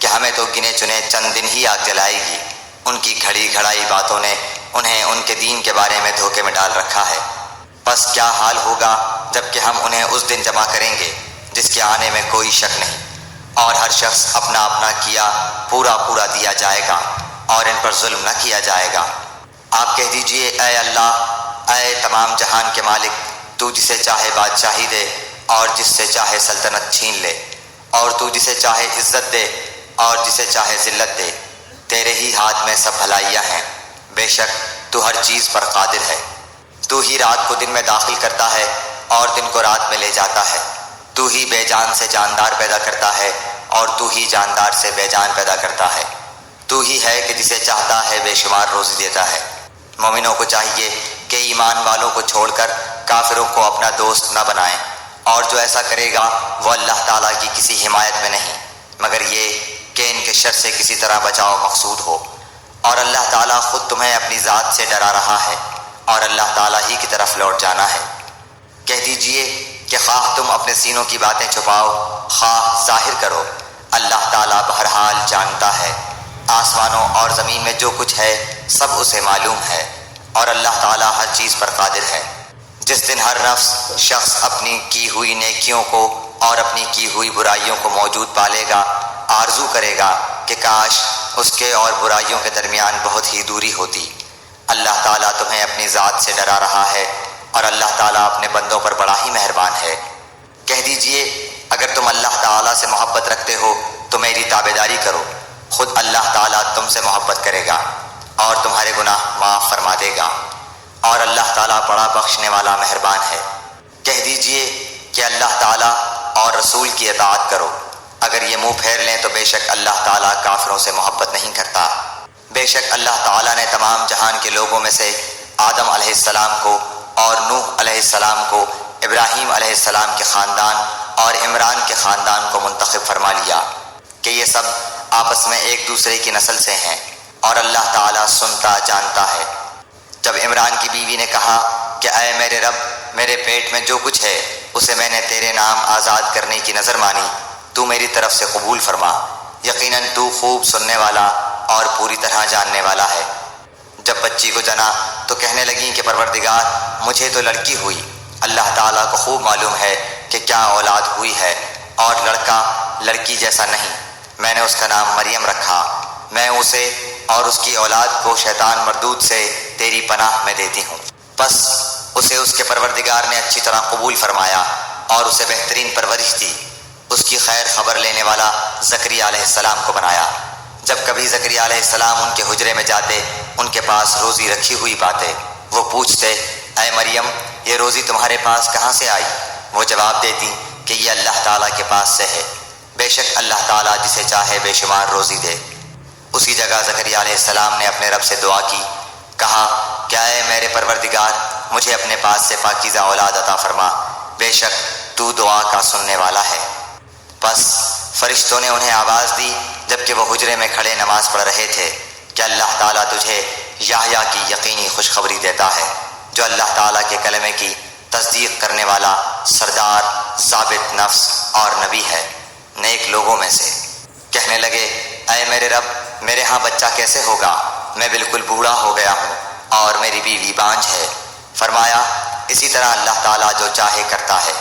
کہ ہمیں تو گنے چنے چند دن ہی آگ جلائے گی۔ ان کی گھڑی گھڑائی باتوں نے انہیں ان کے دین کے بارے میں دھوکے میں ڈال رکھا ہے۔ بس کیا حال ہوگا جب کہ ہم انہیں اس دن جمع کریں گے جس کے آنے میں کوئی شک نہیں، اور ہر شخص اپنا اپنا کیا پورا پورا دیا جائے گا، اور ان پر ظلم نہ کیا جائے گا۔ آپ کہہ دیجئے اے اللہ، اے تمام جہان کے مالک، تو جسے چاہے بادشاہی دے اور جس سے چاہے سلطنت چھین لے، اور تو جسے چاہے عزت دے اور جسے چاہے ذلت دے، تیرے ہی ہاتھ میں سب بھلائیاں ہیں، بے شک تو ہر چیز پر قادر ہے۔ تو ہی رات کو دن میں داخل کرتا ہے اور دن کو رات میں لے جاتا ہے، تو ہی بے جان سے جاندار پیدا کرتا ہے اور تو ہی جاندار سے بے جان پیدا کرتا ہے، تو ہی ہے کہ جسے چاہتا ہے بے شمار روزی دیتا ہے۔ مومنوں کو چاہیے کہ ایمان والوں کو چھوڑ کر کافروں کو اپنا دوست نہ بنائیں، اور جو ایسا کرے گا وہ اللہ تعالیٰ کی کسی حمایت میں نہیں مگر یہ کہ ان کے شر سے کسی طرح بچاؤ مقصود ہو، اور اللہ تعالیٰ خود تمہیں اپنی ذات سے ڈرا رہا ہے، اور اللہ تعالیٰ ہی کی طرف لوٹ جانا ہے۔ کہہ دیجئے کہ خواہ تم اپنے سینوں کی باتیں چھپاؤ خواہ ظاہر کرو، اللہ تعالیٰ بہرحال جانتا ہے۔ آسمانوں اور زمین میں جو کچھ ہے سب اسے معلوم ہے، اور اللہ تعالیٰ ہر چیز پر قادر ہے۔ جس دن ہر نفس شخص اپنی کی ہوئی نیکیوں کو اور اپنی کی ہوئی برائیوں کو موجود پالے گا، آرزو کرے گا کہ کاش اس کے اور برائیوں کے درمیان بہت ہی دوری ہوتی۔ اللہ تعالیٰ تمہیں اپنی ذات سے ڈرا رہا ہے، اور اللہ تعالیٰ اپنے بندوں پر بڑا ہی مہربان ہے۔ کہہ دیجئے اگر تم اللہ تعالیٰ سے محبت رکھتے ہو تو میری تابعداری کرو، خود اللہ تعالیٰ تم سے محبت کرے گا اور تمہارے گناہ معاف فرما دے گا، اور اللہ تعالیٰ بڑا بخشنے والا مہربان ہے۔ کہہ دیجئے کہ اللہ تعالیٰ اور رسول کی اطاعت کرو، اگر یہ منہ پھیر لیں تو بے شک اللہ تعالیٰ کافروں سے محبت نہیں کرتا۔ بے شک اللہ تعالیٰ نے تمام جہان کے لوگوں میں سے آدم علیہ السلام کو اور نوح علیہ السلام کو، ابراہیم علیہ السلام کے خاندان اور عمران کے خاندان کو منتخب فرما لیا کہ یہ سب آپس میں ایک دوسرے کی نسل سے ہیں، اور اللہ تعالیٰ سنتا جانتا ہے۔ جب عمران کی بیوی نے کہا کہ اے میرے رب، میرے پیٹ میں جو کچھ ہے اسے میں نے تیرے نام آزاد کرنے کی نظر مانی، تو میری طرف سے قبول فرما، یقیناً تو خوب سننے والا اور پوری طرح جاننے والا ہے۔ جب بچی کو جنا تو کہنے لگیں کہ پروردگار مجھے تو لڑکی ہوئی، اللہ تعالیٰ کو خوب معلوم ہے کہ کیا اولاد ہوئی ہے، اور لڑکا لڑکی جیسا نہیں، میں نے اس کا نام مریم رکھا، میں اسے اور اس کی اولاد کو شیطان مردود سے تیری پناہ میں دیتی ہوں۔ بس اسے اس کے پروردگار نے اچھی طرح قبول فرمایا اور اسے بہترین پرورش دی۔ اس کی خیر خبر لینے والا زکریا علیہ السلام کو بنایا۔ جب کبھی زکریا علیہ السلام ان کے حجرے میں جاتے، ان کے پاس روزی رکھی ہوئی پاتے، وہ پوچھتے اے مریم یہ روزی تمہارے پاس کہاں سے آئی؟ وہ جواب دیتی کہ یہ اللہ تعالیٰ کے پاس سے ہے، بے شک اللہ تعالیٰ جسے چاہے بے شمار روزی دے۔ اسی جگہ زکریا علیہ السلام نے اپنے رب سے دعا کی، کہا کہ اے میرے پروردگار مجھے اپنے پاس سے پاکیزہ اولاد عطا فرما، بے شک تو دعا کا سننے والا ہے۔ بس فرشتوں نے انہیں آواز دی جبکہ وہ حجرے میں کھڑے نماز پڑھ رہے تھے کہ اللہ تعالیٰ تجھے یحییٰ کی یقینی خوشخبری دیتا ہے، جو اللہ تعالیٰ کے کلمے کی تصدیق کرنے والا سردار، ثابت نفس اور نبی ہے، نیک لوگوں میں سے۔ کہنے لگے اے میرے رب میرے ہاں بچہ کیسے ہوگا، میں بالکل بوڑھا ہو گیا ہوں اور میری بیوی بانجھ ہے۔ فرمایا اسی طرح اللہ تعالیٰ جو چاہے کرتا ہے۔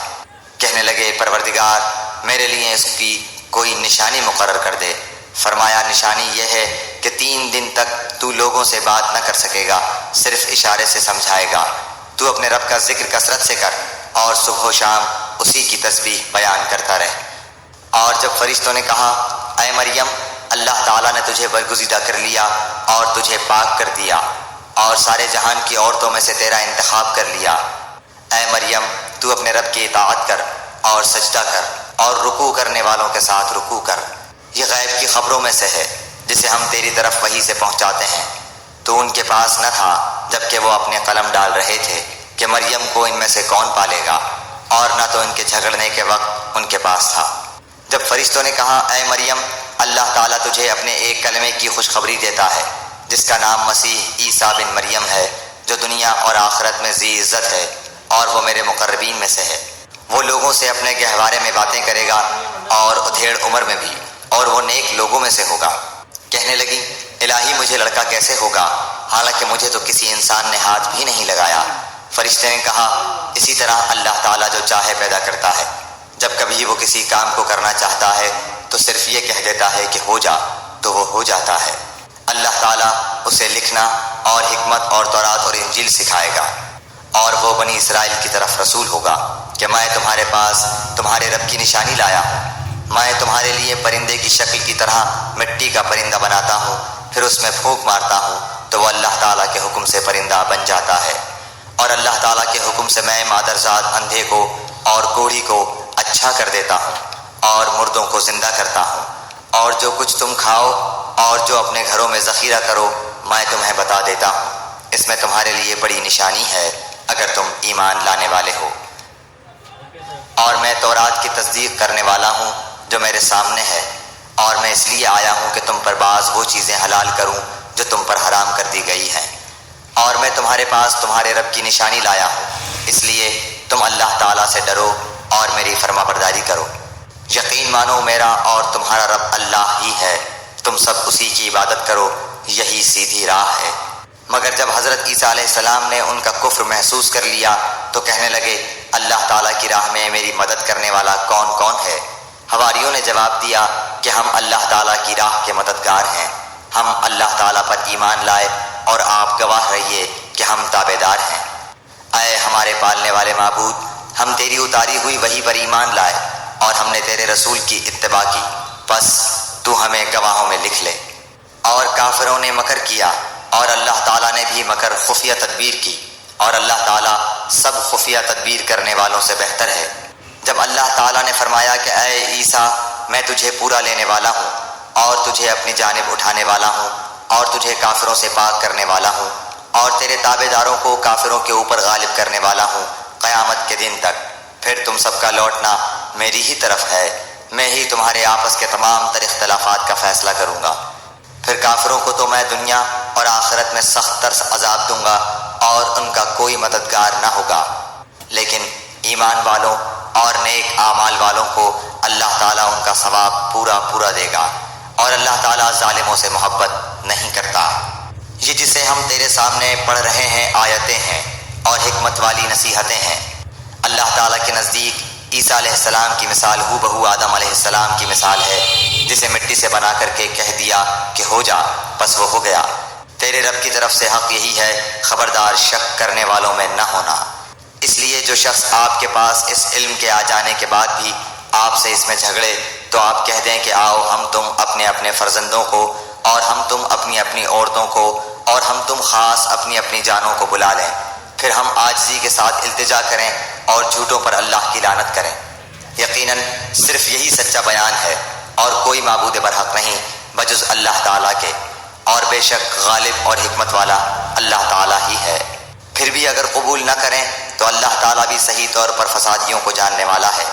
کہنے لگے پروردگار میرے لیے اس کی کوئی نشانی مقرر کر دے۔ فرمایا نشانی یہ ہے کہ 3 دن تک تو لوگوں سے بات نہ کر سکے گا، صرف اشارے سے سمجھائے گا۔ تو اپنے رب کا ذکر کثرت سے کر اور صبح و شام اسی کی تسبیح بیان کرتا رہ۔ اور جب فرشتوں نے کہا اے مریم اللہ تعالیٰ نے تجھے برگزیدہ کر لیا اور تجھے پاک کر دیا اور سارے جہان کی عورتوں میں سے تیرا انتخاب کر لیا، اے مریم تو اپنے رب کی اطاعت کر اور سجدہ کر اور رکوع کرنے والوں کے ساتھ رکوع کر۔ یہ غیب کی خبروں میں سے ہے جسے ہم تیری طرف وحی سے پہنچاتے ہیں۔ تو ان کے پاس نہ تھا جبکہ وہ اپنے قلم ڈال رہے تھے کہ مریم کو ان میں سے کون پالے گا، اور نہ تو ان کے جھگڑنے کے وقت ان کے پاس تھا۔ جب فرشتوں نے کہا اے مریم اللہ تعالیٰ تجھے اپنے ایک کلمے کی خوشخبری دیتا ہے جس کا نام مسیح عیسیٰ بن مریم ہے، جو دنیا اور آخرت میں ذی عزت ہے اور وہ میرے مقربین میں سے ہے۔ وہ لوگوں سے اپنے گہوارے میں باتیں کرے گا اور ادھیڑ عمر میں بھی، اور وہ نیک لوگوں میں سے ہوگا۔ کہنے لگی الہی مجھے لڑکا کیسے ہوگا حالانکہ مجھے تو کسی انسان نے ہاتھ بھی نہیں لگایا۔ فرشتے نے کہا اسی طرح اللہ تعالیٰ جو چاہے پیدا کرتا ہے، جب کبھی وہ کسی کام کو کرنا چاہتا ہے تو صرف یہ کہہ دیتا ہے کہ ہو جا تو وہ ہو جاتا ہے۔ اللہ تعالیٰ اسے لکھنا اور حکمت اور تورات اور انجیل سکھائے گا، اور وہ بنی اسرائیل کی طرف رسول ہوگا کہ میں تمہارے پاس تمہارے رب کی نشانی لایا ہوں۔ میں تمہارے لیے پرندے کی شکل کی طرح مٹی کا پرندہ بناتا ہوں، پھر اس میں پھونک مارتا ہوں تو وہ اللہ تعالیٰ کے حکم سے پرندہ بن جاتا ہے، اور اللہ تعالیٰ کے حکم سے میں مادرزاد اندھے کو اور کوڑھی کو اچھا کر دیتا ہوں اور مردوں کو زندہ کرتا ہوں، اور جو کچھ تم کھاؤ اور جو اپنے گھروں میں ذخیرہ کرو میں تمہیں بتا دیتا ہوں۔ اس میں تمہارے لیے بڑی نشانی ہے اگر تم ایمان لانے والے ہو۔ اور میں تورات کی تصدیق کرنے والا ہوں جو میرے سامنے ہے، اور میں اس لیے آیا ہوں کہ تم پر بعض وہ چیزیں حلال کروں جو تم پر حرام کر دی گئی ہیں، اور میں تمہارے پاس تمہارے رب کی نشانی لایا ہوں، اس لیے تم اللہ تعالیٰ سے ڈرو اور میری فرما برداری کرو۔ یقین مانو میرا اور تمہارا رب اللہ ہی ہے، تم سب اسی کی عبادت کرو، یہی سیدھی راہ ہے۔ مگر جب حضرت عیسیٰ علیہ السلام نے ان کا کفر محسوس کر لیا تو کہنے لگے اللہ تعالیٰ کی راہ میں میری مدد کرنے والا کون کون ہے؟ حواریوں نے جواب دیا کہ ہم اللہ تعالیٰ کی راہ کے مددگار ہیں، ہم اللہ تعالیٰ پر ایمان لائے اور آپ گواہ رہیے کہ ہم تابعدار ہیں۔ اے ہمارے پالنے والے معبود، ہم تیری اتاری ہوئی وحی پر ایمان لائے اور ہم نے تیرے رسول کی اتباع کی، بس تو ہمیں گواہوں میں لکھ لے۔ اور کافروں نے مکر کیا اور اللہ تعالیٰ نے بھی مکر خفیہ تدبیر کی، اور اللہ تعالیٰ سب خفیہ تدبیر کرنے والوں سے بہتر ہے۔ جب اللہ تعالیٰ نے فرمایا کہ اے عیسیٰ میں تجھے پورا لینے والا ہوں اور تجھے اپنی جانب اٹھانے والا ہوں اور تجھے کافروں سے پاک کرنے والا ہوں اور تیرے تابع داروں کو کافروں کے اوپر غالب کرنے والا ہوں قیامت کے دن تک، پھر تم سب کا لوٹنا میری ہی طرف ہے، میں ہی تمہارے آپس کے تمام تر اختلافات کا فیصلہ کروں گا۔ پھر کافروں کو تو میں دنیا اور آخرت میں سخت تر عذاب دوں گا اور ان کا کوئی مددگار نہ ہوگا، لیکن ایمان والوں اور نیک اعمال والوں کو اللہ تعالیٰ ان کا ثواب پورا پورا دے گا، اور اللہ تعالیٰ ظالموں سے محبت نہیں کرتا۔ یہ جسے ہم تیرے سامنے پڑھ رہے ہیں آیتیں ہیں اور حکمت والی نصیحتیں ہیں۔ اللہ تعالیٰ کے نزدیک عیسیٰ علیہ السلام کی مثال ہو بہو آدم علیہ السلام کی مثال ہے، جسے مٹی سے بنا کر کے کہہ دیا کہ ہو جا، بس وہ ہو گیا۔ تیرے رب کی طرف سے حق یہی ہے، خبردار شک کرنے والوں میں نہ ہونا۔ اس لیے جو شخص آپ کے پاس اس علم کے آ جانے کے بعد بھی آپ سے اس میں جھگڑے تو آپ کہہ دیں کہ آؤ ہم تم اپنے اپنے فرزندوں کو اور ہم تم اپنی اپنی عورتوں کو اور ہم تم خاص اپنی اپنی جانوں کو بلا لیں، پھر ہم عاجزی کے ساتھ التجا کریں اور جھوٹوں پر اللہ کی لعنت کریں۔ یقیناً صرف یہی سچا بیان ہے اور کوئی معبود برحق نہیں بجز اللہ تعالیٰ کے، اور بے شک غالب اور حکمت والا اللہ تعالیٰ ہی ہے۔ پھر بھی اگر قبول نہ کریں تو اللہ تعالیٰ بھی صحیح طور پر فسادیوں کو جاننے والا ہے۔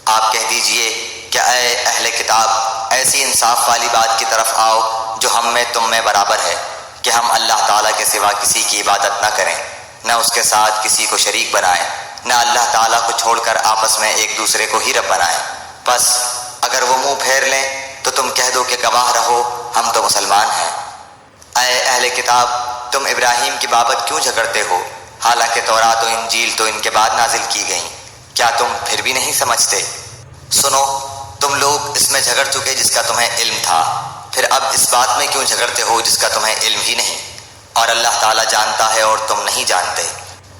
آپ کہہ دیجئے کہ اے اہل کتاب ایسی انصاف والی بات کی طرف آؤ جو ہم میں تم میں برابر ہے کہ ہم اللہ تعالیٰ کے سوا کسی کی عبادت نہ کریں، نہ اس کے ساتھ کسی کو شریک بنائیں، نہ اللہ تعالیٰ کو چھوڑ کر آپس میں ایک دوسرے کو ہی رب بنائیں۔ بس اگر وہ منہ پھیر لیں تو تم کہہ دو کہ گواہ رہو ہم تو مسلمان ہیں۔ اے اہل کتاب تم ابراہیم کی بابت کیوں جھگڑتے ہو حالانکہ تورات و انجیل تو ان کے بعد نازل کی گئیں؟ کیا تم پھر بھی نہیں سمجھتے؟ سنو تم لوگ اس میں جھگڑ چکے جس کا تمہیں علم تھا، پھر اب اس بات میں کیوں جھگڑتے ہو جس کا تمہیں علم ہی نہیں؟ اور اللہ تعالیٰ جانتا ہے اور تم نہیں جانتے۔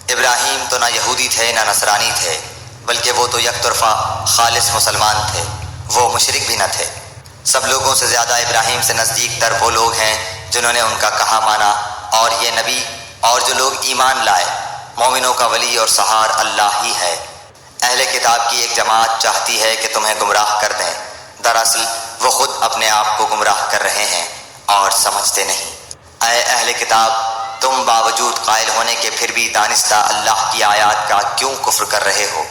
ابراہیم تو نہ یہودی تھے نہ نصرانی تھے، بلکہ وہ تو یک طرفہ خالص مسلمان تھے، وہ مشرک بھی نہ تھے۔ سب لوگوں سے زیادہ ابراہیم سے نزدیک تر وہ لوگ ہیں جنہوں نے ان کا کہا مانا، اور یہ نبی اور جو لوگ ایمان لائے۔ مومنوں کا ولی اور سہار اللہ ہی ہے۔ اہل کتاب کی ایک جماعت چاہتی ہے کہ تمہیں گمراہ کر دیں، دراصل وہ خود اپنے آپ کو گمراہ کر رہے ہیں اور سمجھتے نہیں۔ اے اہل کتاب تم باوجود قائل ہونے کے پھر بھی دانستہ اللہ کی آیات کا کیوں کفر کر رہے ہو؟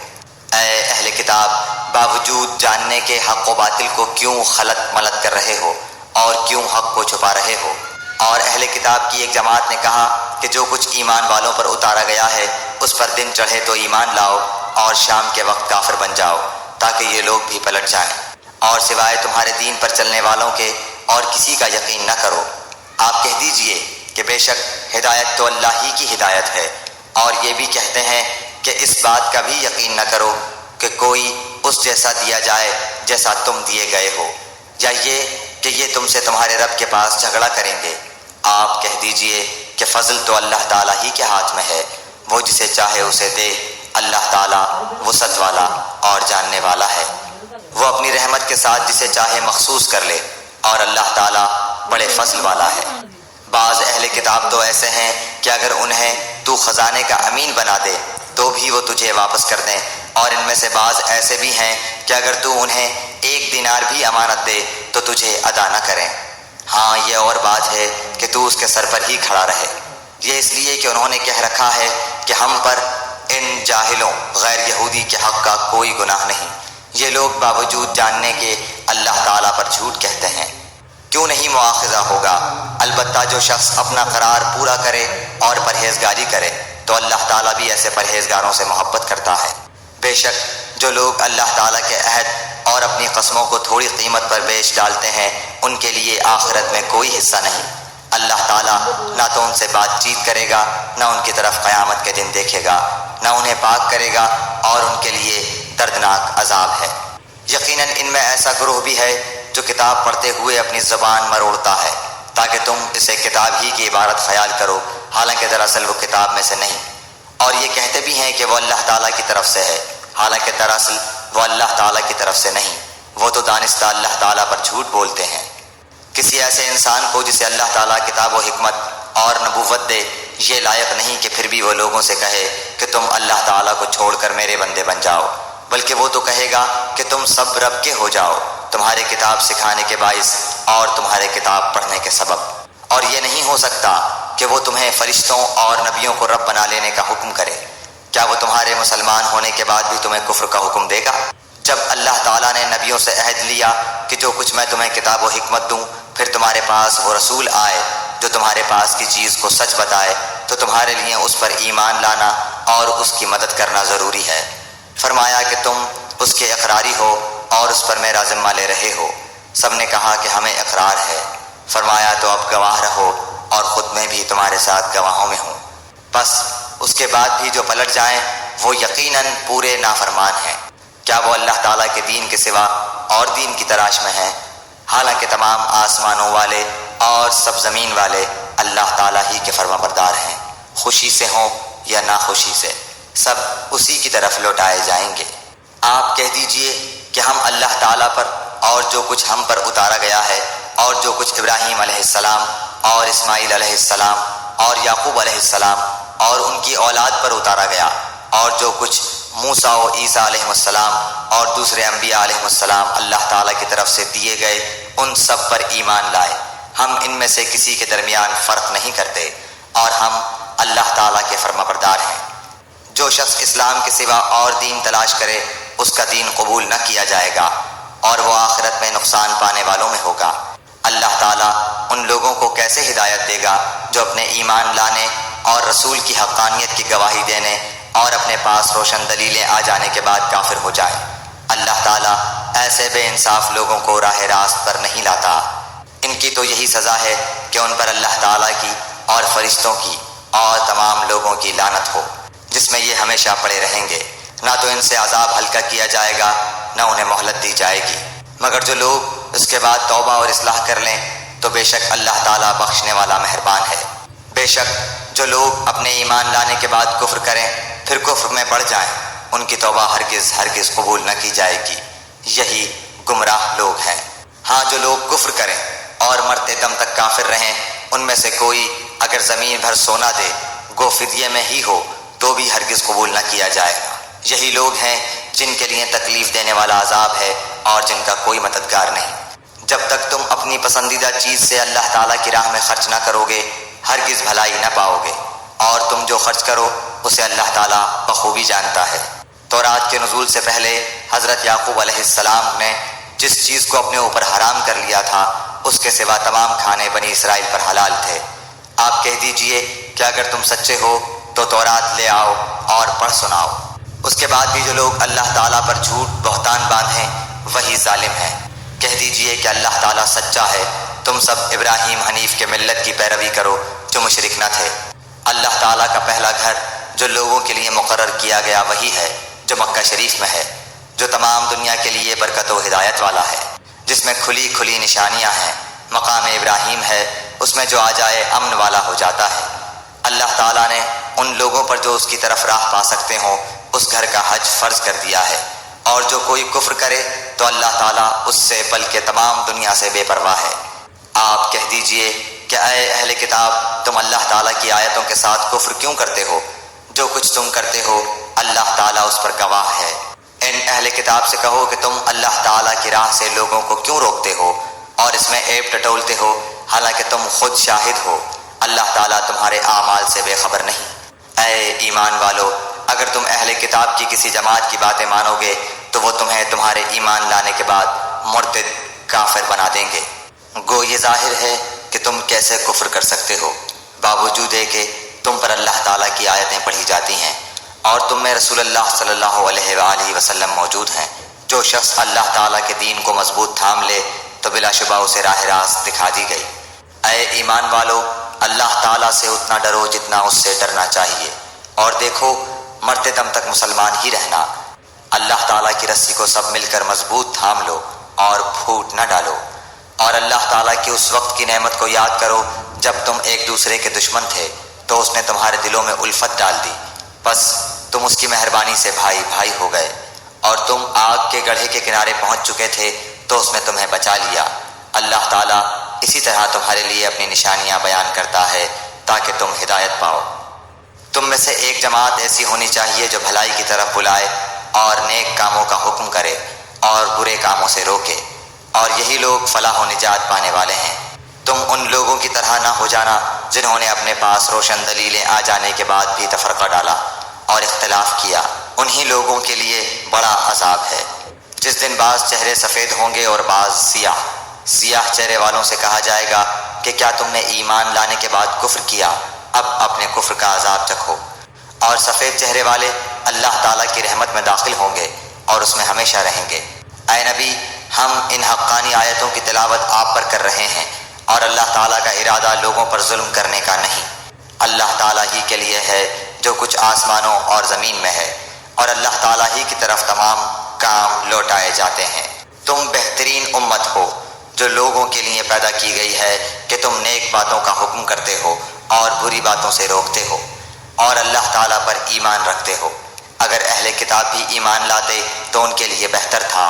اے اہل کتاب باوجود جاننے کے حق و باطل کو کیوں خلط ملط کر رہے ہو اور کیوں حق کو چھپا رہے ہو؟ اور اہل کتاب کی ایک جماعت نے کہا کہ جو کچھ ایمان والوں پر اتارا گیا ہے اس پر دن چڑھے تو ایمان لاؤ اور شام کے وقت کافر بن جاؤ تاکہ یہ لوگ بھی پلٹ جائیں۔ اور سوائے تمہارے دین پر چلنے والوں کے اور کسی کا یقین نہ کرو۔ آپ کہہ دیجئے کہ بے شک ہدایت تو اللہ ہی کی ہدایت ہے، اور یہ بھی کہتے ہیں کہ اس بات کا بھی یقین نہ کرو کہ کوئی اس جیسا دیا جائے جیسا تم دیے گئے ہو، یا یہ کہ یہ تم سے تمہارے رب کے پاس جھگڑا کریں گے۔ آپ کہہ دیجئے کہ فضل تو اللہ تعالیٰ ہی کے ہاتھ میں ہے، وہ جسے چاہے اسے دے، اللہ تعالیٰ وسعت والا اور جاننے والا ہے۔ وہ اپنی رحمت کے ساتھ جسے چاہے مخصوص کر لے، اور اللہ تعالیٰ بڑے فضل والا ہے۔ بعض اہل کتاب تو ایسے ہیں کہ اگر انہیں تو خزانے کا امین بنا دے تو بھی وہ تجھے واپس کر دیں، اور ان میں سے بعض ایسے بھی ہیں کہ اگر تو انہیں 1 دینار بھی امانت دے تو تجھے ادا نہ کریں۔ ہاں یہ اور بات ہے کہ تو اس کے سر پر ہی کھڑا رہے۔ یہ اس لیے کہ انہوں نے کہہ رکھا ہے کہ ہم پر ان جاہلوں غیر یہودی کے حق کا کوئی گناہ نہیں۔ یہ لوگ باوجود جاننے کے اللہ تعالیٰ پر جھوٹ کہتے ہیں۔ کیوں نہیں مواخذہ ہوگا؟ البتہ جو شخص اپنا قرار پورا کرے اور پرہیزگاری کرے تو اللہ تعالیٰ بھی ایسے پرہیزگاروں سے محبت کرتا ہے۔ بے شک جو لوگ اللہ تعالیٰ کے عہد اور اپنی قسموں کو تھوڑی قیمت پر بیچ ڈالتے ہیں ان کے لیے آخرت میں کوئی حصہ نہیں۔ اللہ تعالیٰ نہ تو ان سے بات چیت کرے گا، نہ ان کی طرف قیامت کے دن دیکھے گا، نہ انہیں پاک کرے گا، اور ان کے لیے دردناک عذاب ہے۔ یقیناً ان میں ایسا گروہ بھی ہے جو کتاب پڑھتے ہوئے اپنی زبان مروڑتا ہے تاکہ تم اسے کتاب ہی کی عبارت خیال کرو، حالانکہ دراصل وہ کتاب میں سے نہیں، اور یہ کہتے بھی ہیں کہ وہ اللہ تعالیٰ کی طرف سے ہے، حالانکہ دراصل وہ اللہ تعالیٰ کی طرف سے نہیں۔ وہ تو دانستہ اللہ تعالیٰ پر جھوٹ بولتے ہیں۔ کسی ایسے انسان کو جسے اللہ تعالیٰ کتاب و حکمت اور نبوت دے یہ لائق نہیں کہ پھر بھی وہ لوگوں سے کہے کہ تم اللہ تعالیٰ کو چھوڑ کر میرے بندے بن جاؤ، بلکہ وہ تو کہے گا کہ تم سب رب کے ہو جاؤ، تمہارے کتاب سکھانے کے باعث اور تمہارے کتاب پڑھنے کے سبب۔ اور یہ نہیں ہو سکتا کہ وہ تمہیں فرشتوں اور نبیوں کو رب بنا لینے کا حکم کرے۔ کیا وہ تمہارے مسلمان ہونے کے بعد بھی تمہیں کفر کا حکم دے گا؟ جب اللہ تعالیٰ نے نبیوں سے عہد لیا کہ جو کچھ میں تمہیں کتاب و حکمت دوں، پھر تمہارے پاس وہ رسول آئے جو تمہارے پاس کی چیز کو سچ بتائے، تو تمہارے لیے اس پر ایمان لانا اور اس کی مدد کرنا ضروری ہے۔ فرمایا کہ تم اس کے اقراری ہو اور اس پر میرا ذمہ لے رہے ہو۔ سب نے کہا کہ ہمیں اقرار ہے۔ فرمایا تو اب گواہ رہو اور خود میں بھی تمہارے ساتھ گواہوں میں ہوں۔ بس اس کے بعد بھی جو پلٹ جائیں وہ یقیناً پورے نافرمان ہیں۔ کیا وہ اللہ تعالیٰ کے دین کے سوا اور دین کی تلاش میں ہیں؟ حالانکہ تمام آسمانوں والے اور سب زمین والے اللہ تعالیٰ ہی کے فرما بردار ہیں، خوشی سے ہوں یا ناخوشی سے، سب اسی کی طرف لوٹائے جائیں گے۔ آپ کہہ دیجئے کہ ہم اللہ تعالیٰ پر اور جو کچھ ہم پر اتارا گیا ہے اور جو کچھ ابراہیم علیہ السلام اور اسماعیل علیہ السلام اور یعقوب علیہ السلام اور ان کی اولاد پر اتارا گیا، اور جو کچھ موسیٰ و عیسیٰ علیہ السلام اور دوسرے انبیاء علیہ السلام اللہ تعالیٰ کی طرف سے دیے گئے، ان سب پر ایمان لائے۔ ہم ان میں سے کسی کے درمیان فرق نہیں کرتے، اور ہم اللہ تعالیٰ کے فرما بردار ہیں۔ جو شخص اسلام کے سوا اور دین تلاش کرے اس کا دین قبول نہ کیا جائے گا، اور وہ آخرت میں نقصان پانے والوں میں ہوگا۔ اللہ تعالیٰ ان لوگوں کو کیسے ہدایت دے گا جو اپنے ایمان لانے اور رسول کی حقانیت کی گواہی دینے اور اپنے پاس روشن دلیلیں آ جانے کے بعد کافر ہو جائیں۔ اللہ تعالیٰ ایسے بے انصاف لوگوں کو راہ راست پر نہیں لاتا۔ ان کی تو یہی سزا ہے کہ ان پر اللہ تعالیٰ کی اور فرشتوں کی اور تمام لوگوں کی لعنت ہو، جس میں یہ ہمیشہ پڑے رہیں گے۔ نہ تو ان سے عذاب ہلکا کیا جائے گا، نہ انہیں مہلت دی جائے گی، مگر جو لوگ اس کے بعد توبہ اور اصلاح کر لیں تو بے شک اللہ تعالیٰ بخشنے والا مہربان ہے۔ بے شک جو لوگ اپنے ایمان لانے کے بعد کفر کریں پھر کفر میں بڑھ جائیں، ان کی توبہ ہرگز قبول نہ کی جائے گی، یہی گمراہ لوگ ہیں۔ ہاں جو لوگ کفر کریں اور مرتے دم تک کافر رہیں، ان میں سے کوئی اگر زمین بھر سونا دے گو فدیے میں ہی ہو تو بھی ہرگز قبول نہ کیا جائے گا۔ یہی لوگ ہیں جن کے لیے تکلیف دینے والا عذاب ہے اور جن کا کوئی مددگار نہیں۔ جب تک تم اپنی پسندیدہ چیز سے اللہ تعالیٰ کی راہ میں خرچ نہ کرو گے ہرگز بھلائی نہ پاؤ گے، اور تم جو خرچ کرو اسے اللہ تعالیٰ بخوبی جانتا ہے۔ تورات کے نزول سے پہلے حضرت یعقوب علیہ السلام نے جس چیز کو اپنے اوپر حرام کر لیا تھا اس کے سوا تمام کھانے بنی اسرائیل پر حلال تھے۔ آپ کہہ دیجئے کہ اگر تم سچے ہو تو تورات لے آؤ اور پڑھ سناؤ۔ اس کے بعد بھی جو لوگ اللہ تعالیٰ پر جھوٹ بہتان باندھیں وہی ظالم ہیں۔ کہہ دیجئے کہ اللہ تعالیٰ سچا ہے، تم سب ابراہیم حنیف کے ملت کی پیروی کرو جو مشرک نہ تھے۔ اللہ تعالیٰ کا پہلا گھر جو لوگوں کے لیے مقرر کیا گیا وہی ہے جو مکہ شریف میں ہے، جو تمام دنیا کے لیے برکت و ہدایت والا ہے، جس میں کھلی کھلی نشانیاں ہیں۔ مقام ابراہیم ہے، اس میں جو آ جائے امن والا ہو جاتا ہے۔ اللہ تعالیٰ نے ان لوگوں پر جو اس کی طرف راہ پا سکتے ہوں اس گھر کا حج فرض کر دیا ہے، اور جو کوئی کفر کرے تو اللہ تعالیٰ اس سے بلکہ تمام دنیا سے بے پرواہ ہے۔ آپ کہہ دیجئے کہ اے اہل کتاب، تم اللہ تعالیٰ کی آیتوں کے ساتھ کفر کیوں کرتے ہو؟ جو کچھ تم کرتے ہو اللہ تعالیٰ اس پر گواہ ہے۔ ان اہل کتاب سے کہو کہ تم اللہ تعالیٰ کی راہ سے لوگوں کو کیوں روکتے ہو اور اس میں عیب ٹٹولتے ہو، حالانکہ تم خود شاہد ہو اللہ تعالیٰ تمہارے اعمال سے بے خبر نہیں۔ اے ایمان والو، اگر تم اہل کتاب کی کسی جماعت کی باتیں مانو گے تو وہ تمہیں تمہارے ایمان لانے کے بعد مرتد کافر بنا دیں گے۔ گو یہ ظاہر ہے کہ تم کیسے کفر کر سکتے ہو، باوجود ہے کہ تم پر اللہ تعالیٰ کی آیتیں پڑھی جاتی ہیں اور تم میں رسول اللہ صلی اللہ علیہ وآلہ وسلم موجود ہیں۔ جو شخص اللہ تعالیٰ کے دین کو مضبوط تھام لے تو بلا شبہ اسے راہ راست دکھا دی گئی۔ اے ایمان والو، اللہ تعالیٰ سے اتنا ڈرو جتنا اس سے ڈرنا چاہیے، اور دیکھو مرتے دم تک مسلمان ہی رہنا۔ اللہ تعالیٰ کی رسی کو سب مل کر مضبوط تھام لو اور پھوٹ نہ ڈالو، اور اللہ تعالیٰ کی اس وقت کی نعمت کو یاد کرو جب تم ایک دوسرے کے دشمن تھے تو اس نے تمہارے دلوں میں الفت ڈال دی، بس تم اس کی مہربانی سے بھائی بھائی ہو گئے، اور تم آگ کے گڑھے کے کنارے پہنچ چکے تھے تو اس نے تمہیں بچا لیا۔ اللہ تعالیٰ اسی طرح تمہارے لیے اپنی نشانیاں بیان کرتا ہے تاکہ تم ہدایت پاؤ۔ تم میں سے ایک جماعت ایسی ہونی چاہیے جو بھلائی کی طرف بلائے اور نیک کاموں کا حکم کرے اور برے کاموں سے روکے، اور یہی لوگ فلاح و نجات پانے والے ہیں۔ تم ان لوگوں کی طرح نہ ہو جانا جنہوں نے اپنے پاس روشن دلیلیں آ جانے کے بعد بھی تفرقہ ڈالا اور اختلاف کیا، انہی لوگوں کے لیے بڑا عذاب ہے۔ جس دن بعض چہرے سفید ہوں گے اور بعض سیاہ، سیاہ چہرے والوں سے کہا جائے گا کہ کیا تم نے ایمان لانے کے بعد کفر کیا؟ اب اپنے کفر کا عذاب چکھو۔ اور سفید چہرے والے اللہ تعالیٰ کی رحمت میں داخل ہوں گے اور اس میں ہمیشہ رہیں گے۔ اے نبی، ہم ان حقانی آیتوں کی تلاوت آپ پر کر رہے ہیں، اور اللہ تعالیٰ کا ارادہ لوگوں پر ظلم کرنے کا نہیں۔ اللہ تعالیٰ ہی کے لیے ہے جو کچھ آسمانوں اور زمین میں ہے، اور اللہ تعالیٰ ہی کی طرف تمام کام لوٹائے جاتے ہیں۔ تم بہترین امت ہو جو لوگوں کے لیے پیدا کی گئی ہے کہ تم نیک باتوں کا حکم کرتے ہو اور بری باتوں سے روکتے ہو، اور اللہ تعالیٰ پر ایمان رکھتے ہو۔ اگر اہل کتاب بھی ایمان لاتے تو ان کے لیے بہتر تھا،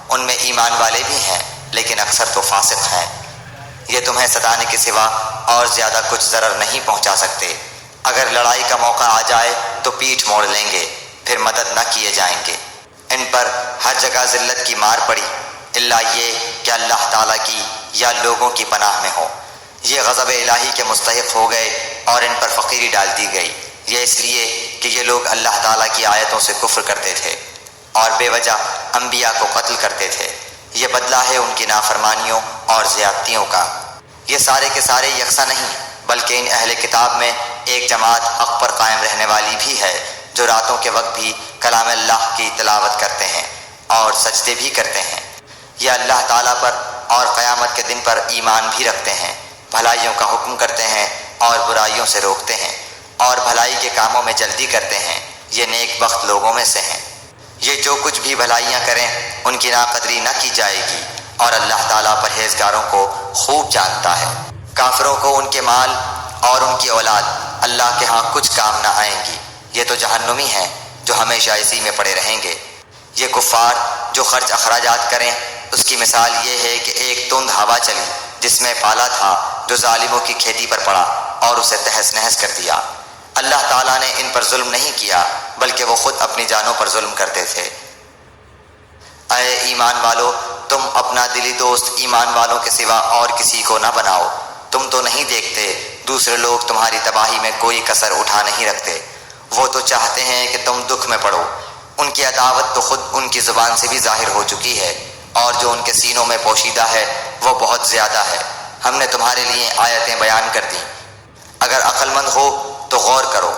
ان میں ایمان والے بھی ہیں لیکن اکثر تو فاسق ہیں۔ یہ تمہیں ستانے کے سوا اور زیادہ کچھ ضرر نہیں پہنچا سکتے۔ اگر لڑائی کا موقع آ جائے تو پیٹھ موڑ لیں گے، پھر مدد نہ کیے جائیں گے۔ ان پر ہر جگہ ذلت کی مار پڑی، الا یہ کہ اللہ تعالیٰ کی یا لوگوں کی پناہ میں ہو۔ یہ غضب الہی کے مستحق ہو گئے اور ان پر فقیری ڈال دی گئی، یہ اس لیے کہ یہ لوگ اللہ تعالیٰ کی آیتوں سے کفر کرتے تھے اور بے وجہ انبیاء کو قتل کرتے تھے۔ یہ بدلہ ہے ان کی نافرمانیوں اور زیادتیوں کا۔ یہ سارے کے سارے یکساں نہیں، بلکہ ان اہل کتاب میں ایک جماعت حق پر قائم رہنے والی بھی ہے، جو راتوں کے وقت بھی کلام اللہ کی تلاوت کرتے ہیں اور سجدے بھی کرتے ہیں۔ یہ اللہ تعالیٰ پر اور قیامت کے دن پر ایمان بھی رکھتے ہیں، بھلائیوں کا حکم کرتے ہیں اور برائیوں سے روکتے ہیں، اور بھلائی کے کاموں میں جلدی کرتے ہیں۔ یہ نیک بخت لوگوں میں سے ہیں۔ یہ جو کچھ بھی بھلائیاں کریں ان کی ناقدری نہ کی جائے گی، اور اللہ تعالیٰ پرہیزگاروں کو خوب جانتا ہے۔ کافروں کو ان کے مال اور ان کی اولاد اللہ کے ہاں کچھ کام نہ آئیں گی، یہ تو جہنمی ہیں جو ہمیشہ اسی میں پڑے رہیں گے۔ یہ کفار جو خرچ اخراجات کریں، اس کی مثال یہ ہے کہ ایک تند ہوا چلی جس میں پالا تھا جو ظالموں کی کھیتی پر پڑا اور اسے تہس نہس کر دیا۔ اللہ تعالیٰ نے ان پر ظلم نہیں کیا بلکہ وہ خود اپنی جانوں پر ظلم کرتے تھے۔ اے ایمان والو، تم اپنا دلی دوست ایمان والوں کے سوا اور کسی کو نہ بناؤ۔ تم تو نہیں دیکھتے دوسرے لوگ تمہاری تباہی میں کوئی کسر اٹھا نہیں رکھتے، وہ تو چاہتے ہیں کہ تم دکھ میں پڑو۔ ان کی عداوت تو خود ان کی زبان سے بھی ظاہر ہو چکی ہے، اور جو ان کے سینوں میں پوشیدہ ہے وہ بہت زیادہ ہے۔ ہم نے تمہارے لیے آیتیں بیان کر دیں، اگر عقل مند ہو تو غور کرو۔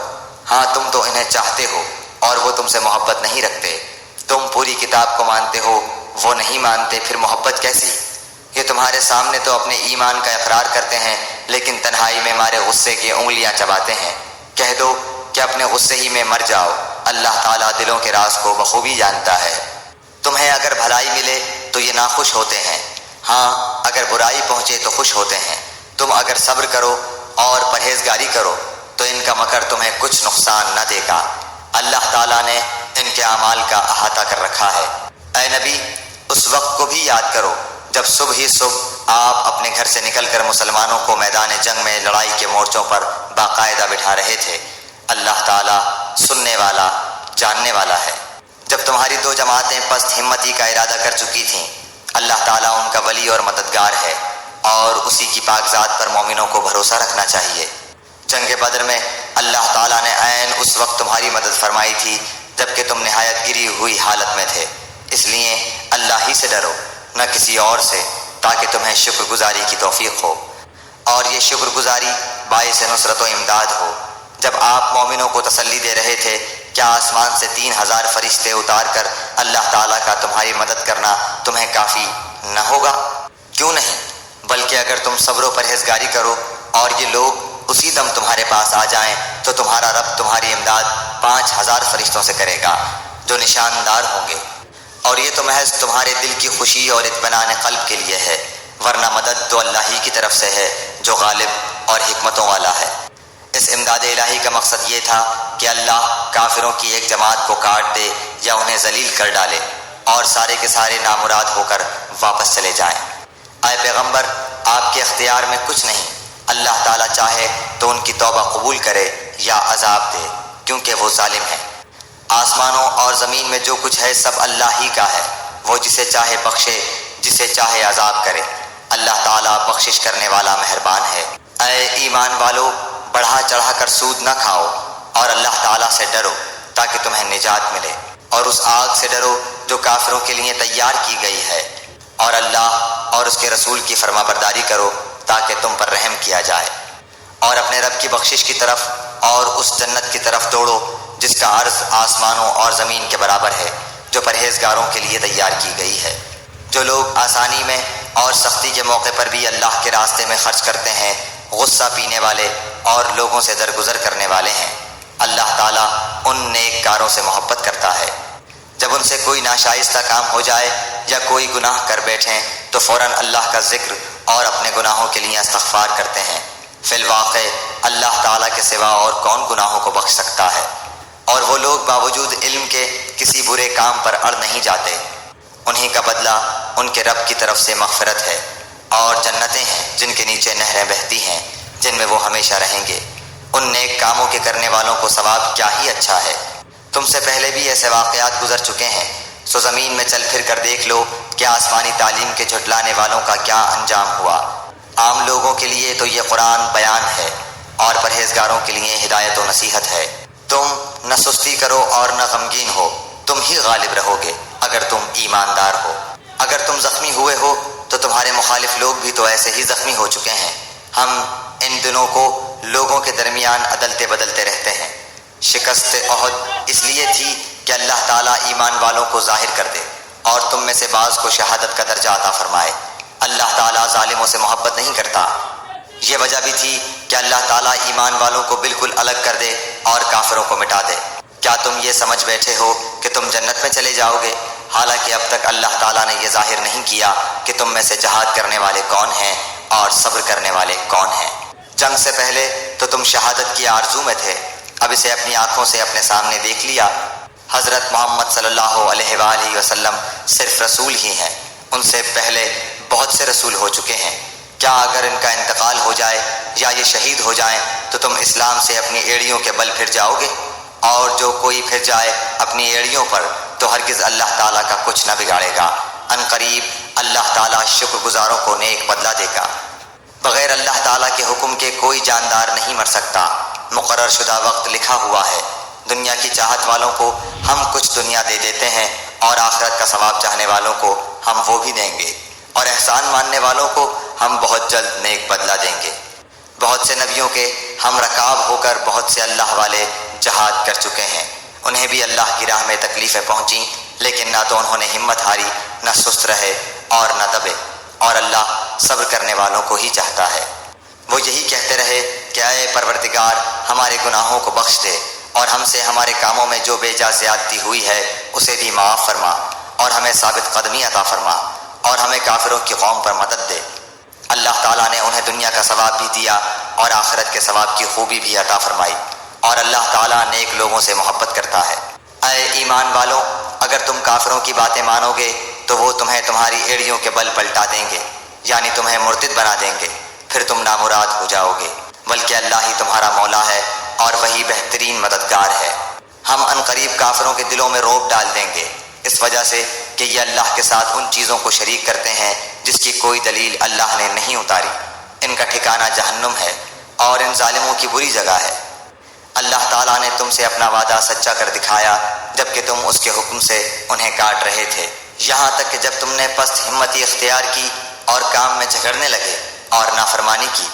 ہاں تم تو انہیں چاہتے ہو اور وہ تم سے محبت نہیں رکھتے۔ تم پوری کتاب کو مانتے ہو وہ نہیں مانتے، پھر محبت کیسی؟ یہ تمہارے سامنے تو اپنے ایمان کا اقرار کرتے ہیں، لیکن تنہائی میں مارے غصے کی انگلیاں چباتے ہیں۔ کہہ دو کہ اپنے غصے ہی میں مر جاؤ، اللہ تعالیٰ دلوں کے راز کو بخوبی جانتا ہے۔ تمہیں اگر بھلائی ملے تو یہ ناخوش ہوتے ہیں، ہاں اگر برائی پہنچے تو خوش ہوتے ہیں۔ تم اگر صبر کرو اور پرہیزگاری کرو تو ان کا مکر تمہیں کچھ نقصان نہ دے گا، اللہ تعالیٰ نے ان کے اعمال کا احاطہ کر رکھا ہے۔ اے نبی، اس وقت کو بھی یاد کرو جب صبح ہی صبح آپ اپنے گھر سے نکل کر مسلمانوں کو میدان جنگ میں لڑائی کے مورچوں پر باقاعدہ بٹھا رہے تھے۔ اللہ تعالیٰ سننے والا، جاننے والا ہے۔ جب تمہاری دو جماعتیں پست ہمتی کا ارادہ کر چکی تھیں، اللہ تعالیٰ ان کا ولی اور مددگار ہے، اور اسی کی پاک ذات پر مومنوں کو بھروسہ رکھنا چاہیے۔ جنگ بدر میں اللہ تعالیٰ نے عین اس وقت تمہاری مدد فرمائی تھی جبکہ تم نہایت گری ہوئی حالت میں تھے، اس لیے اللہ ہی سے ڈرو، نہ کسی اور سے، تاکہ تمہیں شکر گزاری کی توفیق ہو، اور یہ شکر گزاری باعث نصرت و امداد ہو۔ جب آپ مومنوں کو تسلی دے رہے تھے، کیا آسمان سے 3000 فرشتے اتار کر اللہ تعالیٰ کا تمہاری مدد کرنا تمہیں کافی نہ ہوگا؟ کیوں نہیں، بلکہ اگر تم صبر و پرہیزگاری کرو اور یہ لوگ اسی دم تمہارے پاس آ جائیں تو تمہارا رب تمہاری امداد 5000 فرشتوں سے کرے گا جو نشاندار ہوں گے، اور یہ تو محض تمہارے دل کی خوشی اور اطمینان قلب کے لیے ہے، ورنہ مدد تو اللہ ہی کی طرف سے ہے جو غالب اور حکمتوں والا ہے۔ اس امداد الہی کا مقصد یہ تھا کہ اللہ کافروں کی ایک جماعت کو کاٹ دے یا انہیں ذلیل کر ڈالے اور سارے کے سارے نامراد ہو کر واپس چلے جائیں۔ اے پیغمبر، آپ کے اختیار میں کچھ نہیں، اللہ تعالیٰ چاہے تو ان کی توبہ قبول کرے یا عذاب دے، کیونکہ وہ ظالم ہے۔ آسمانوں اور زمین میں جو کچھ ہے سب اللہ ہی کا ہے، وہ جسے چاہے بخشے، جسے چاہے عذاب کرے، اللہ تعالیٰ بخشش کرنے والا مہربان ہے۔ اے ایمان والو، بڑھا چڑھا کر سود نہ کھاؤ اور اللہ تعالیٰ سے ڈرو تاکہ تمہیں نجات ملے، اور اس آگ سے ڈرو جو کافروں کے لیے تیار کی گئی ہے، اور اللہ اور اس کے رسول کی فرما برداری کرو تاکہ تم پر رحم کیا جائے، اور اپنے رب کی بخشش کی طرف اور اس جنت کی طرف دوڑو جس کا عرض آسمانوں اور زمین کے برابر ہے، جو پرہیزگاروں کے لیے تیار کی گئی ہے۔ جو لوگ آسانی میں اور سختی کے موقع پر بھی اللہ کے راستے میں خرچ کرتے ہیں، غصہ پینے والے اور لوگوں سے درگزر کرنے والے ہیں، اللہ تعالیٰ ان نیک کاروں سے محبت کرتا ہے۔ جب ان سے کوئی ناشائستہ کام ہو جائے یا کوئی گناہ کر بیٹھیں تو فوراً اللہ کا ذکر اور اپنے گناہوں کے لیے استغفار کرتے ہیں۔ فی الواقع اللہ تعالیٰ کے سوا اور کون گناہوں کو بخش سکتا ہے، اور وہ لوگ باوجود علم کے کسی برے کام پر اڑ نہیں جاتے۔ انہی کا بدلہ ان کے رب کی طرف سے مغفرت ہے، اور جنتیں ہیں جن کے نیچے نہریں بہتی ہیں، جن میں وہ ہمیشہ رہیں گے۔ ان نیک کاموں کے کرنے والوں کو ثواب کیا ہی اچھا ہے۔ تم سے پہلے بھی ایسے واقعات گزر چکے ہیں، سو زمین میں چل پھر کر دیکھ لو کہ آسمانی تعلیم کے جھٹلانے والوں کا کیا انجام ہوا۔ عام لوگوں کے لیے تو یہ قرآن بیان ہے، اور پرہیزگاروں کے لیے ہدایت و نصیحت ہے۔ تم نہ سستی کرو اور نہ غمگین ہو، تم ہی غالب رہو گے اگر تم ایماندار ہو۔ اگر تم زخمی ہوئے ہو تو تمہارے مخالف لوگ بھی تو ایسے ہی زخمی ہو چکے ہیں۔ ہم ان دنوں کو لوگوں کے درمیان عدلتے بدلتے رہتے ہیں۔ شکست احد اس لیے تھی کہ اللہ تعالیٰ ایمان والوں کو ظاہر کر دے اور تم میں سے بعض کو شہادت کا درجہ عطا فرمائے۔ اللہ تعالیٰ ظالموں سے محبت نہیں کرتا۔ یہ وجہ بھی تھی کہ اللہ تعالیٰ ایمان والوں کو بالکل الگ کر دے اور کافروں کو مٹا دے۔ کیا تم یہ سمجھ بیٹھے ہو کہ تم جنت میں چلے جاؤ گے، حالانکہ اب تک اللہ تعالیٰ نے یہ ظاہر نہیں کیا کہ تم میں سے جہاد کرنے والے کون ہیں اور صبر کرنے والے کون ہیں۔ جنگ سے پہلے تو تم شہادت کی آرزو میں تھے، اب اسے اپنی آنکھوں سے اپنے سامنے دیکھ لیا۔ حضرت محمد صلی اللہ علیہ وآلہ وسلم صرف رسول ہی ہیں، ان سے پہلے بہت سے رسول ہو چکے ہیں۔ کیا اگر ان کا انتقال ہو جائے یا یہ شہید ہو جائیں تو تم اسلام سے اپنی ایڑیوں کے بل پھر جاؤ گے؟ اور جو کوئی پھر جائے اپنی ایڑیوں پر تو ہرگز اللہ تعالیٰ کا کچھ نہ بگاڑے گا۔ ان قریب اللہ تعالیٰ شکر گزاروں کو نیک بدلہ دے گا۔ بغیر اللہ تعالیٰ کے حکم کے کوئی جاندار نہیں مر سکتا، مقرر شدہ وقت لکھا ہوا ہے۔ دنیا کی چاہت والوں کو ہم کچھ دنیا دے دیتے ہیں، اور آخرت کا ثواب چاہنے والوں کو ہم وہ بھی دیں گے، اور احسان ماننے والوں کو ہم بہت جلد نیک بدلہ دیں گے۔ بہت سے نبیوں کے ہم رکاب ہو کر بہت سے اللہ والے جہاد کر چکے ہیں، انہیں بھی اللہ کی راہ میں تکلیفیں پہنچیں، لیکن نہ تو انہوں نے ہمت ہاری نہ سست رہے اور نہ دبے، اور اللہ صبر کرنے والوں کو ہی چاہتا ہے۔ وہ یہی کہتے رہے کہ اے پروردگار ہمارے گناہوں کو بخش دے، اور ہم سے ہمارے کاموں میں جو بے جا زیادتی ہوئی ہے اسے بھی معاف فرما، اور ہمیں ثابت قدمی عطا فرما، اور ہمیں کافروں کی قوم پر مدد دے۔ اللہ تعالیٰ نے انہیں دنیا کا ثواب بھی دیا اور آخرت کے ثواب کی خوبی بھی عطا فرمائی، اور اللہ تعالیٰ نیک لوگوں سے محبت کرتا ہے۔ اے ایمان والو، اگر تم کافروں کی باتیں مانو گے تو وہ تمہیں تمہاری ایڑیوں کے بل پلٹا دیں گے، یعنی تمہیں مرتد بنا دیں گے، پھر تم نامراد ہو جاؤ گے، بلکہ اللہ ہی تمہارا مولا ہے اور وہی بہترین مددگار ہے۔ ہم عنقریب کافروں کے دلوں میں رعب ڈال دیں گے، اس وجہ سے کہ یہ اللہ کے ساتھ ان چیزوں کو شریک کرتے ہیں جس کی کوئی دلیل اللہ نے نہیں اتاری۔ ان کا ٹھکانہ جہنم ہے اور ان ظالموں کی بری جگہ ہے۔ اللہ تعالیٰ نے تم سے اپنا وعدہ سچا کر دکھایا جبکہ تم اس کے حکم سے انہیں کاٹ رہے تھے، یہاں تک کہ جب تم نے پست ہمتی اختیار کی اور کام میں جھگڑنے لگے اور نافرمانی کی،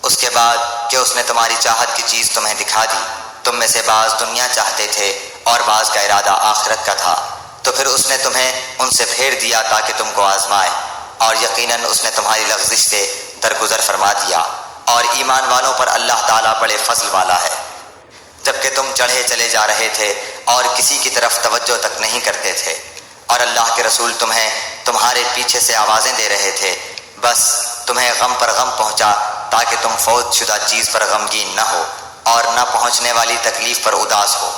اس کے بعد کہ اس نے تمہاری چاہت کی چیز تمہیں دکھا دی۔ تم میں سے بعض دنیا چاہتے تھے اور بعض کا ارادہ آخرت کا تھا، تو پھر اس نے تمہیں ان سے پھیر دیا تاکہ تم کو آزمائے، اور یقیناً اس نے تمہاری لغزش سے درگزر فرما دیا، اور ایمان والوں پر اللہ تعالیٰ بڑے فضل والا ہے۔ جبکہ تم چڑھے چلے جا رہے تھے اور کسی کی طرف توجہ تک نہیں کرتے تھے، اور اللہ کے رسول تمہیں تمہارے پیچھے سے آوازیں دے رہے تھے، بس تمہیں غم پر غم پہنچا تاکہ تم فوت شدہ چیز پر غمگین نہ ہو اور نہ پہنچنے والی تکلیف پر اداس ہو۔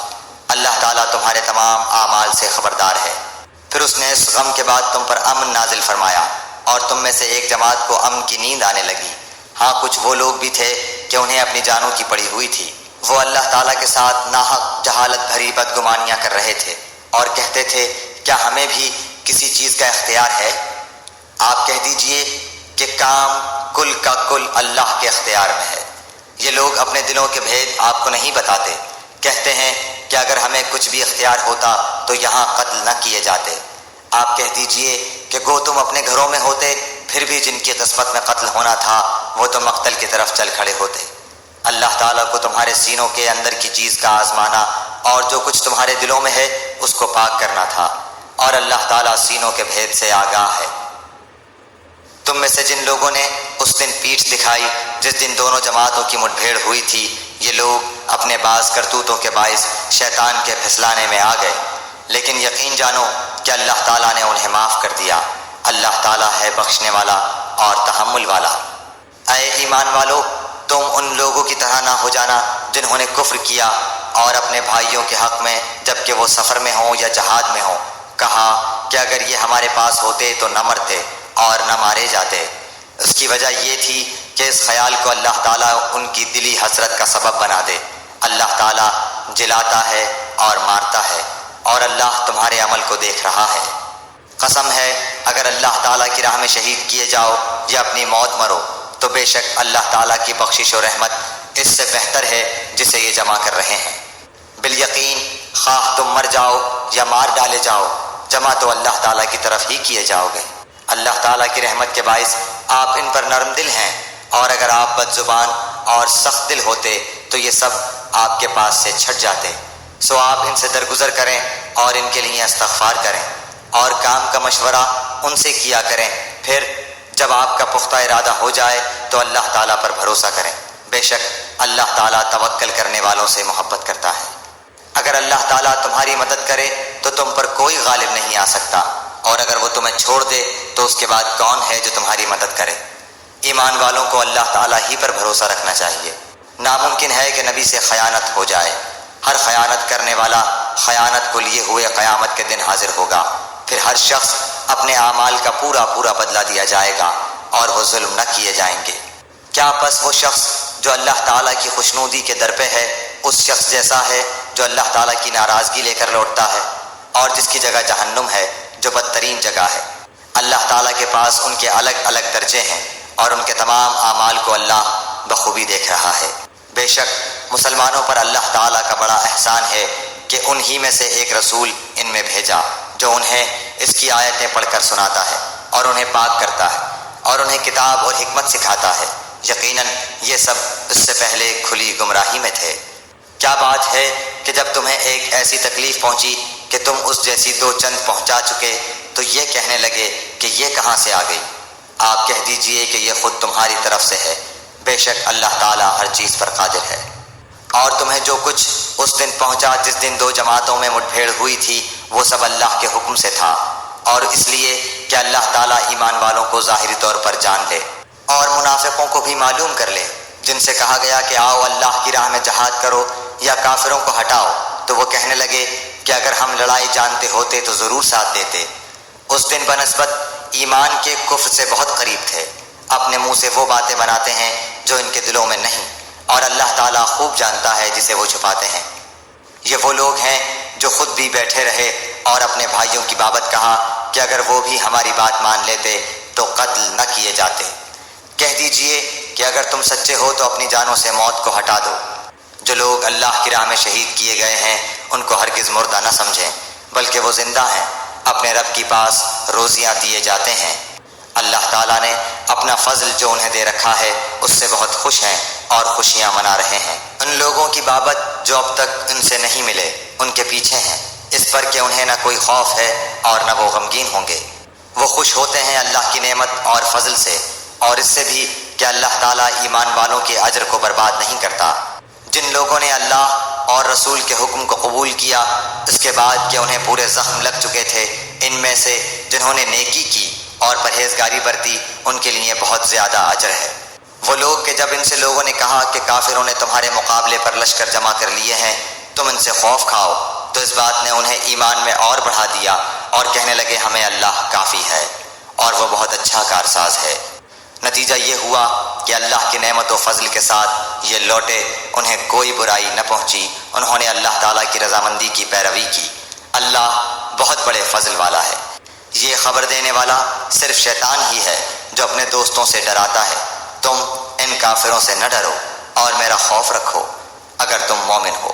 اللہ تعالیٰ تمہارے تمام اعمال سے خبردار ہے۔ پھر اس نے اس غم کے بعد تم پر امن نازل فرمایا، اور تم میں سے ایک جماعت کو امن کی نیند آنے لگی۔ ہاں، کچھ وہ لوگ بھی تھے کہ انہیں اپنی جانوں کی پڑی ہوئی تھی، وہ اللہ تعالیٰ کے ساتھ ناحق جہالت بھری بدگمانیاں کر رہے تھے اور کہتے تھے کیا ہمیں بھی کسی چیز کا اختیار ہے؟ آپ کہہ دیجئے کہ کام کل کا کل اللہ کے اختیار میں ہے۔ یہ لوگ اپنے دلوں کے بھید آپ کو نہیں بتاتے، کہتے ہیں کہ اگر ہمیں کچھ بھی اختیار ہوتا تو یہاں قتل نہ کیے جاتے۔ آپ کہہ دیجئے کہ گو تم اپنے گھروں میں ہوتے، پھر بھی جن کی قسمت میں قتل ہونا تھا وہ تو مقتل کی طرف چل کھڑے ہوتے۔ اللہ تعالیٰ کو تمہارے سینوں کے اندر کی چیز کا آزمانا اور جو کچھ تمہارے دلوں میں ہے اس کو پاک کرنا تھا، اور اللہ تعالیٰ سینوں کے بھید سے آگاہ ہے۔ تم میں سے جن لوگوں نے اس دن پیٹھ دکھائی جس دن دونوں جماعتوں کی مٹ بھیڑ ہوئی تھی، یہ لوگ اپنے بعض کرتوتوں کے باعث شیطان کے پھسلانے میں آ گئے، لیکن یقین جانو کہ اللہ تعالیٰ نے انہیں معاف کر دیا۔ اللہ تعالیٰ ہے بخشنے والا اور تحمل والا۔ اے ایمان والو، تم ان لوگوں کی طرح نہ ہو جانا جنہوں نے کفر کیا اور اپنے بھائیوں کے حق میں جبکہ وہ سفر میں ہوں یا جہاد میں ہوں کہا کہ اگر یہ ہمارے پاس ہوتے تو نہ مرتے اور نہ مارے جاتے۔ اس کی وجہ یہ تھی کہ اس خیال کو اللہ تعالیٰ ان کی دلی حسرت کا سبب بنا دے۔ اللہ تعالیٰ جلاتا ہے اور مارتا ہے، اور اللہ تمہارے عمل کو دیکھ رہا ہے۔ قسم ہے اگر اللہ تعالیٰ کی راہ میں شہید کیے جاؤ یا اپنی موت مرو تو بے شک اللہ تعالیٰ کی بخشش و رحمت اس سے بہتر ہے جسے یہ جمع کر رہے ہیں۔ بالیقین خواہ تم مر جاؤ یا مار ڈالے جاؤ، جمع تو اللہ تعالیٰ کی طرف ہی کیے جاؤ گے۔ اللہ تعالیٰ کی رحمت کے باعث آپ ان پر نرم دل ہیں، اور اگر آپ بد زبان اور سخت دل ہوتے تو یہ سب آپ کے پاس سے چھٹ جاتے۔ سو آپ ان سے درگزر کریں اور ان کے لیے استغفار کریں، اور کام کا مشورہ ان سے کیا کریں، پھر جب آپ کا پختہ ارادہ ہو جائے تو اللہ تعالیٰ پر بھروسہ کریں، بے شک اللہ تعالیٰ توکل کرنے والوں سے محبت کرتا ہے۔ اگر اللہ تعالیٰ تمہاری مدد کرے تو تم پر کوئی غالب نہیں آ سکتا، اور اگر وہ تمہیں چھوڑ دے تو اس کے بعد کون ہے جو تمہاری مدد کرے؟ ایمان والوں کو اللہ تعالیٰ ہی پر بھروسہ رکھنا چاہیے۔ ناممکن ہے کہ نبی سے خیانت ہو جائے۔ ہر خیانت کرنے والا خیانت کو لیے ہوئے قیامت کے دن حاضر ہوگا، پھر ہر شخص اپنے اعمال کا پورا پورا بدلہ دیا جائے گا اور وہ ظلم نہ کیے جائیں گے۔ کیا پس وہ شخص جو اللہ تعالیٰ کی خوشنودی کے در پہ ہے اس شخص جیسا ہے جو اللہ تعالیٰ کی ناراضگی لے کر لوٹتا ہے، اور جس کی جگہ جہنم ہے جو بدترین جگہ ہے؟ اللہ تعالیٰ کے پاس ان کے الگ الگ درجے ہیں، اور ان کے تمام اعمال کو اللہ بخوبی دیکھ رہا ہے۔ بے شک مسلمانوں پر اللہ تعالیٰ کا بڑا احسان ہے کہ انہی میں سے ایک رسول ان میں بھیجا جو انہیں اس کی آیتیں پڑھ کر سناتا ہے اور انہیں پاک کرتا ہے اور انہیں کتاب اور حکمت سکھاتا ہے۔ یقیناً یہ سب اس سے پہلے کھلی گمراہی میں تھے۔ کیا بات ہے کہ جب تمہیں ایک ایسی تکلیف پہنچی کہ تم اس جیسی دو چند پہنچا چکے تو تو یہ کہنے لگے کہ یہ کہاں سے آ گئی؟ آپ کہہ دیجئے کہ یہ خود تمہاری طرف سے ہے، بے شک اللہ تعالیٰ ہر چیز پر قادر ہے۔ اور تمہیں جو کچھ اس دن پہنچا جس دن 2 جماعتوں میں مٹبھیڑ ہوئی تھی، وہ سب اللہ کے حکم سے تھا، اور اس لیے کہ اللہ تعالیٰ ایمان والوں کو ظاہری طور پر جان لے اور منافقوں کو بھی معلوم کر لے، جن سے کہا گیا کہ آؤ اللہ کی راہ میں جہاد کرو یا کافروں کو ہٹاؤ، تو وہ کہنے لگے کہ اگر ہم لڑائی جانتے ہوتے تو ضرور ساتھ دیتے۔ اس دن بنسبت ایمان کے کفر سے بہت قریب تھے، اپنے منہ سے وہ باتیں بناتے ہیں جو ان کے دلوں میں نہیں، اور اللہ تعالیٰ خوب جانتا ہے جسے وہ چھپاتے ہیں۔ یہ وہ لوگ ہیں جو خود بھی بیٹھے رہے اور اپنے بھائیوں کی بابت کہا کہ اگر وہ بھی ہماری بات مان لیتے تو قتل نہ کیے جاتے۔ کہہ دیجئے کہ اگر تم سچے ہو تو اپنی جانوں سے موت کو ہٹا دو۔ جو لوگ اللہ کی راہ میں شہید کیے گئے ہیں ان کو ہرگز مردہ نہ سمجھیں، بلکہ وہ زندہ ہیں، اپنے رب کی پاس روزیاں دیے جاتے ہیں۔ اللہ تعالیٰ نے اپنا فضل جو انہیں دے رکھا ہے اس سے بہت خوش ہیں اور خوشیاں منا رہے ہیں۔ ان لوگوں کی بابت جو اب تک ان سے نہیں ملے ان کے پیچھے ہیں، اس پر کہ انہیں نہ کوئی خوف ہے اور نہ وہ غمگین ہوں گے۔ وہ خوش ہوتے ہیں اللہ کی نعمت اور فضل سے، اور اس سے بھی کہ اللہ تعالیٰ ایمان والوں کے اجر کو برباد نہیں کرتا۔ جن لوگوں نے اللہ اور رسول کے حکم کو قبول کیا اس کے بعد کہ انہیں پورے زخم لگ چکے تھے، ان میں سے جنہوں نے نیکی کی اور پرہیزگاری برتی ان کے لیے بہت زیادہ اجر ہے۔ وہ لوگ کہ جب ان سے لوگوں نے کہا کہ کافروں نے تمہارے مقابلے پر لشکر جمع کر لیے ہیں، تم ان سے خوف کھاؤ، تو اس بات نے انہیں ایمان میں اور بڑھا دیا اور کہنے لگے ہمیں اللہ کافی ہے اور وہ بہت اچھا کارساز ہے۔ نتیجہ یہ ہوا کہ اللہ کی نعمت و فضل کے ساتھ یہ لوٹے، انہیں کوئی برائی نہ پہنچی، انہوں نے اللہ تعالیٰ کی رضامندی کی پیروی کی۔ اللہ بہت بڑے فضل والا ہے۔ یہ خبر دینے والا صرف شیطان ہی ہے جو اپنے دوستوں سے ڈراتا ہے۔ تم ان کافروں سے نہ ڈرو اور میرا خوف رکھو اگر تم مومن ہو۔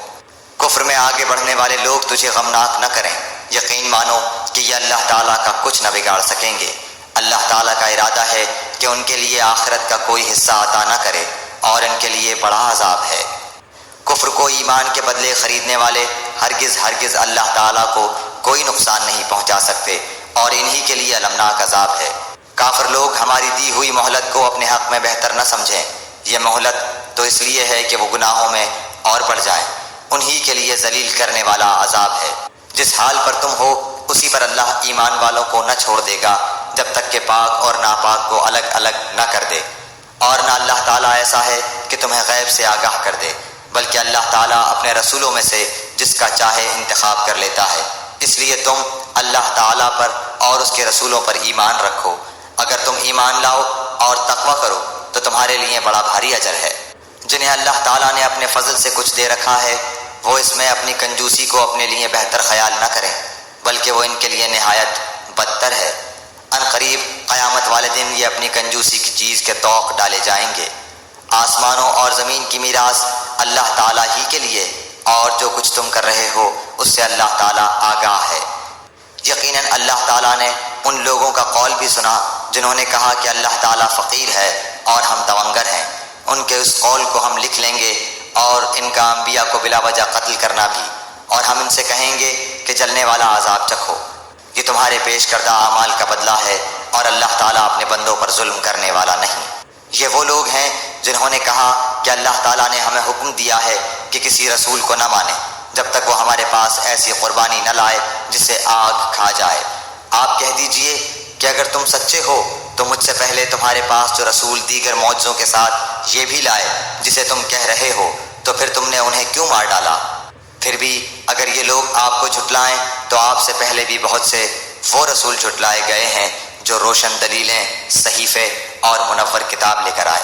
کفر میں آگے بڑھنے والے لوگ تجھے غمناک نہ کریں، یقین مانو کہ یہ اللہ تعالیٰ کا کچھ نہ بگاڑ سکیں گے۔ اللہ تعالیٰ کا ارادہ ہے کہ ان کے لیے آخرت کا کوئی حصہ عطا نہ کرے اور ان کے لیے بڑا عذاب ہے۔ کفر کو ایمان کے بدلے خریدنے والے ہرگز اللہ تعالیٰ کو کوئی نقصان نہیں پہنچا سکتے، اور انہی کے لیے المناک عذاب ہے۔ کافر لوگ ہماری دی ہوئی مہلت کو اپنے حق میں بہتر نہ سمجھیں، یہ مہلت تو اس لیے ہے کہ وہ گناہوں میں اور بڑھ جائیں، انہی کے لیے ذلیل کرنے والا عذاب ہے۔ جس حال پر تم ہو اسی پر اللہ ایمان والوں کو نہ چھوڑ دے گا جب تک کہ پاک اور ناپاک کو الگ الگ نہ کر دے، اور نہ اللہ تعالیٰ ایسا ہے کہ تمہیں غیب سے آگاہ کر دے، بلکہ اللہ تعالیٰ اپنے رسولوں میں سے جس کا چاہے انتخاب کر لیتا ہے۔ اس لیے تم اللہ تعالیٰ پر اور اس کے رسولوں پر ایمان رکھو۔ اگر تم ایمان لاؤ اور تقوی کرو تو تمہارے لیے بڑا بھاری اجر ہے۔ جنہیں اللہ تعالیٰ نے اپنے فضل سے کچھ دے رکھا ہے وہ اس میں اپنی کنجوسی کو اپنے لیے بہتر خیال نہ کریں، بلکہ وہ ان کے لیے نہایت بدتر ہے۔ ان قریب قیامت والے دن یہ اپنی کنجوسی کی چیز کے طوق ڈالے جائیں گے۔ آسمانوں اور زمین کی میراث اللہ تعالیٰ ہی کے لیے، اور جو کچھ تم کر رہے ہو اس سے اللہ تعالیٰ آگاہ ہے۔ یقیناً اللہ تعالیٰ نے ان لوگوں کا قول بھی سنا جنہوں نے کہا کہ اللہ تعالیٰ فقیر ہے اور ہم تونگر ہیں۔ ان کے اس قول کو ہم لکھ لیں گے اور ان کا انبیاء کو بلا وجہ قتل کرنا بھی، اور ہم ان سے کہیں گے کہ جلنے والا عذاب چکھو۔ یہ تمہارے پیش کردہ اعمال کا بدلہ ہے اور اللہ تعالیٰ اپنے بندوں پر ظلم کرنے والا نہیں۔ یہ وہ لوگ ہیں جنہوں نے کہا کہ اللہ تعالیٰ نے ہمیں حکم دیا ہے کہ کسی رسول کو نہ مانیں جب تک وہ ہمارے پاس ایسی قربانی نہ لائے جسے آگ کھا جائے۔ آپ کہہ دیجئے کہ اگر تم سچے ہو تو مجھ سے پہلے تمہارے پاس جو رسول دیگر معجزوں کے ساتھ یہ بھی لائے جسے تم کہہ رہے ہو، تو پھر تم نے انہیں کیوں مار ڈالا؟ پھر بھی اگر یہ لوگ آپ کو جھٹلائیں تو آپ سے پہلے بھی بہت سے وہ رسول جھٹلائے گئے ہیں جو روشن دلیلیں، صحیفے اور منور کتاب لے کر آئے۔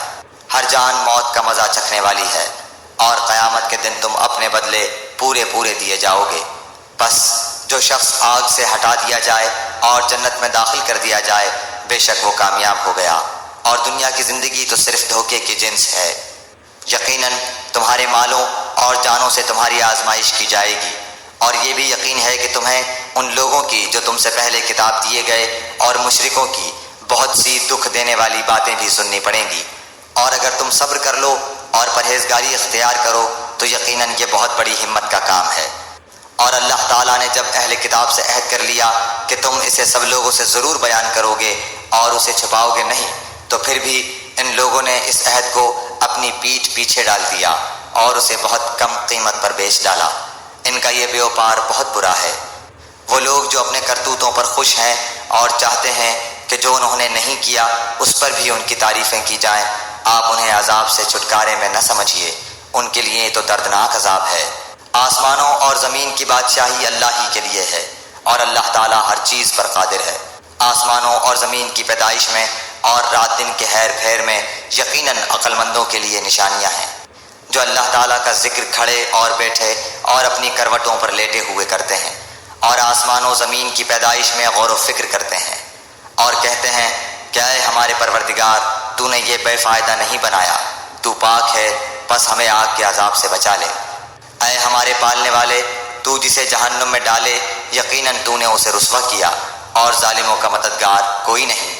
ہر جان موت کا مزہ چکھنے والی ہے، اور قیامت کے دن تم اپنے بدلے پورے دیے جاؤ گے۔ بس جو شخص آگ سے ہٹا دیا جائے اور جنت میں داخل کر دیا جائے، بے شک وہ کامیاب ہو گیا، اور دنیا کی زندگی تو صرف دھوکے کی جنس ہے۔ یقیناً تمہارے مالوں اور جانوں سے تمہاری آزمائش کی جائے گی، اور یہ بھی یقین ہے کہ تمہیں ان لوگوں کی جو تم سے پہلے کتاب دیے گئے اور مشرکوں کی بہت سی دکھ دینے والی باتیں بھی سننی پڑیں گی، اور اگر تم صبر کر لو اور پرہیزگاری اختیار کرو تو یقیناً یہ بہت بڑی ہمت کا کام ہے۔ اور اللہ تعالیٰ نے جب اہل کتاب سے عہد کر لیا کہ تم اسے سب لوگوں سے ضرور بیان کرو گے اور اسے چھپاؤ گے نہیں، تو پھر بھی ان لوگوں نے اس عہد کو اپنی پیٹھ پیچھے ڈال دیا اور اسے بہت کم قیمت پر بیچ ڈالا۔ ان کا یہ بیوپار بہت برا ہے۔ وہ لوگ جو اپنے کرتوتوں پر خوش ہیں اور چاہتے ہیں کہ جو انہوں نے نہیں کیا اس پر بھی ان کی تعریفیں کی جائیں، آپ انہیں عذاب سے چھٹکارے میں نہ سمجھیے، ان کے لیے تو دردناک عذاب ہے۔ آسمانوں اور زمین کی بادشاہی اللہ ہی کے لیے ہے اور اللہ تعالیٰ ہر چیز پر قادر ہے۔ آسمانوں اور زمین کی پیدائش میں اور رات دن کے ہیر پھیر میں یقیناً عقل مندوں کے لیے نشانیاں ہیں، جو اللہ تعالیٰ کا ذکر کھڑے اور بیٹھے اور اپنی کروٹوں پر لیٹے ہوئے کرتے ہیں، اور آسمان و زمین کی پیدائش میں غور و فکر کرتے ہیں اور کہتے ہیں کہ اے ہمارے پروردگار، تو نے یہ بے فائدہ نہیں بنایا، تو پاک ہے، بس ہمیں آگ کے عذاب سے بچا لے۔ اے ہمارے پالنے والے، تو جسے جہنم میں ڈالے یقیناً تو نے اسے رسوا کیا اور ظالموں کا مددگار کوئی نہیں۔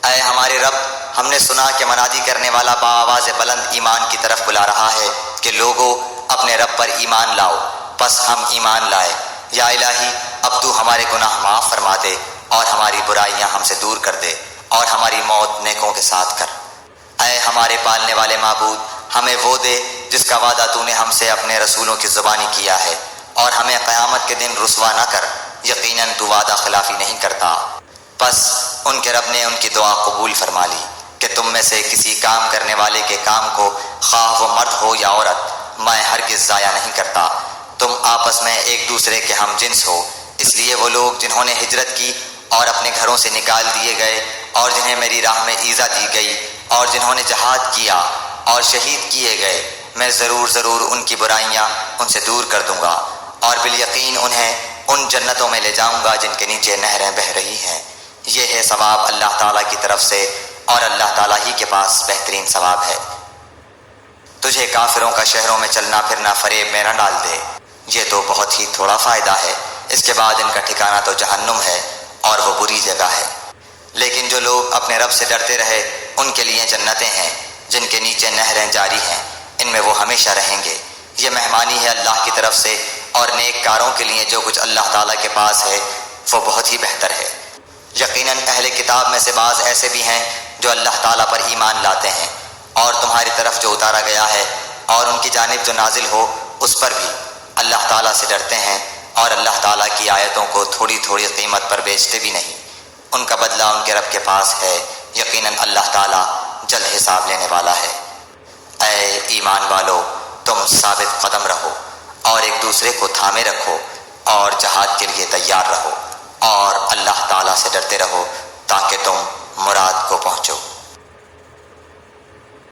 اے ہمارے رب، ہم نے سنا کہ منادی کرنے والا بآواز بلند ایمان کی طرف بلا رہا ہے کہ لوگو اپنے رب پر ایمان لاؤ، بس ہم ایمان لائے۔ یا الہی، اب تو ہمارے گناہ معاف فرما دے اور ہماری برائیاں ہم سے دور کر دے اور ہماری موت نیکوں کے ساتھ کر۔ اے ہمارے پالنے والے معبود، ہمیں وہ دے جس کا وعدہ تو نے ہم سے اپنے رسولوں کی زبانی کیا ہے، اور ہمیں قیامت کے دن رسوا نہ کر، یقیناً تو وعدہ خلافی نہیں کرتا۔ بس ان کے رب نے ان کی دعا قبول فرما لی کہ تم میں سے کسی کام کرنے والے کے کام کو، خواہ وہ مرد ہو یا عورت، میں ہرگز ضائع نہیں کرتا۔ تم آپس میں ایک دوسرے کے ہم جنس ہو، اس لیے وہ لوگ جنہوں نے ہجرت کی اور اپنے گھروں سے نکال دیے گئے اور جنہیں میری راہ میں ایذا دی گئی اور جنہوں نے جہاد کیا اور شہید کیے گئے، میں ضرور ان کی برائیاں ان سے دور کر دوں گا اور بالیقین انہیں ان جنتوں میں لے جاؤں گا جن کے نیچے نہریں بہہ رہی ہیں۔ یہ ہے ثواب اللہ تعالیٰ کی طرف سے اور اللہ تعالیٰ ہی کے پاس بہترین ثواب ہے۔ تجھے کافروں کا شہروں میں چلنا پھرنا فریب میں نہ ڈال دے، یہ تو بہت ہی تھوڑا فائدہ ہے، اس کے بعد ان کا ٹھکانہ تو جہنم ہے اور وہ بری جگہ ہے۔ لیکن جو لوگ اپنے رب سے ڈرتے رہے ان کے لیے جنتیں ہیں جن کے نیچے نہریں جاری ہیں، ان میں وہ ہمیشہ رہیں گے۔ یہ مہمانی ہے اللہ کی طرف سے، اور نیک کاروں کے لیے جو کچھ اللہ تعالیٰ کے پاس ہے وہ بہت ہی بہتر ہے۔ یقیناً اہل کتاب میں سے بعض ایسے بھی ہیں جو اللہ تعالیٰ پر ایمان لاتے ہیں، اور تمہاری طرف جو اتارا گیا ہے اور ان کی جانب جو نازل ہو اس پر بھی اللہ تعالیٰ سے ڈرتے ہیں، اور اللہ تعالیٰ کی آیتوں کو تھوڑی تھوڑی قیمت پر بیچتے بھی نہیں۔ ان کا بدلہ ان کے رب کے پاس ہے، یقیناً اللہ تعالیٰ جلد حساب لینے والا ہے۔ اے ایمان والو، تم ثابت قدم رہو اور ایک دوسرے کو تھامے رکھو اور جہاد کے لیے تیار رہو، اور اللہ تعالیٰ سے ڈرتے رہو تاکہ تم مراد کو پہنچو۔